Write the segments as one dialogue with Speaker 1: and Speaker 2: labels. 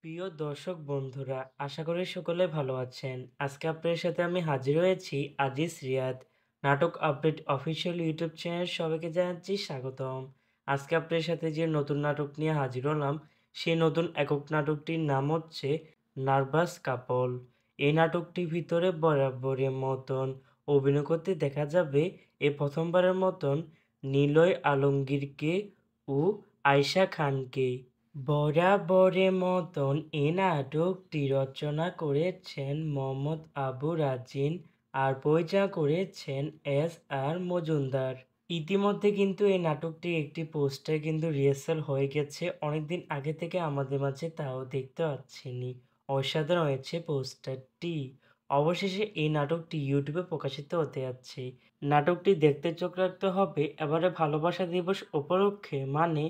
Speaker 1: প্রিয় দর্শক বন্ধুরা, আশা করি সকলে ভালো আছেন। আজকে আপনাদের সাথে আমি হাজির হয়েছি আজিজ রিয়াদ। নাটক আপডেট অফিসিয়াল ইউটিউব চ্যানেল সবাইকে জানাচ্ছি স্বাগতম। আজকে আপনাদের সাথে যে নতুন নাটক নিয়ে হাজির হলাম, সেই নতুন একক নাটকটির নাম হচ্ছে নার্ভাস কাপল। এই নাটকটির ভিতরে বরাবরের মতন অভিনয় করতে দেখা যাবে এই প্রথমবারের মতন নিলয় আলমগীরকে ও আয়েশা খানকে। বরাবরের মতন এ নাটকটি রচনা করেছেন মোহাম্মদ আবু রাজিন আর পরিচালনা করেছেন আর মজুমদার। ইতিমধ্যে কিন্তু এই নাটকটির একটি পোস্টার কিন্তু রিহার্সাল হয়ে গেছে অনেকদিন আগে থেকে আমাদের মাঝে, তাও দেখতে পাচ্ছিনি। অসাধারণ হয়েছে পোস্টারটি। অবশেষে এই নাটকটি ইউটিউবে প্রকাশিত হতে যাচ্ছে। নাটকটি দেখতে চোখ রাখতে হবে এবারে ভালোবাসা দিবস উপলক্ষে, মানে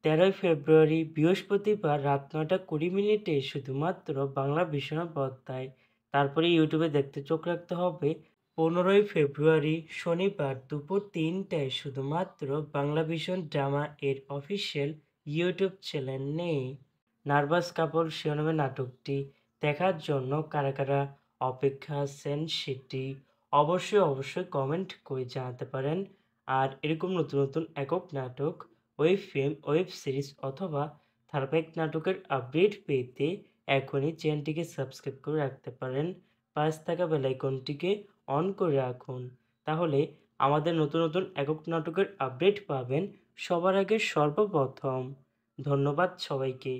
Speaker 1: ১৩ই ফেব্রুয়ারি বৃহস্পতিবার রাত ৯টা ২০ মিনিটে শুধুমাত্র বাংলা ভীষণ পর্দায়। তারপরে ইউটিউবে দেখতে চোখ রাখতে হবে ১৫ই ফেব্রুয়ারি শনিবার দুপুর ৩টায় শুধুমাত্র বাংলা ভীষণ ড্রামা এর অফিসিয়াল ইউটিউব চ্যানেলে। নার্ভাস কাপল শিরোনামে নাটকটি দেখার জন্য কারা কারা অপেক্ষা আছেন সেটি অবশ্যই কমেন্ট করে জানাতে পারেন। আর এরকম নতুন নতুন একক নাটক, ওয়েব ফিল্ম, ওয়েব সিরিজ অথবা ধারাবাহিক নাটকের আপডেট পেতে এখনই চ্যানেলটিকে সাবস্ক্রাইব করে রাখতে পারেন। পাশে থাকা বেল আইকনটিকে অন করে রাখুন। তাহলে আমাদের নতুন নতুন একক নাটকের আপডেট পাবেন সবার আগে সর্বপ্রথম। ধন্যবাদ সবাইকে।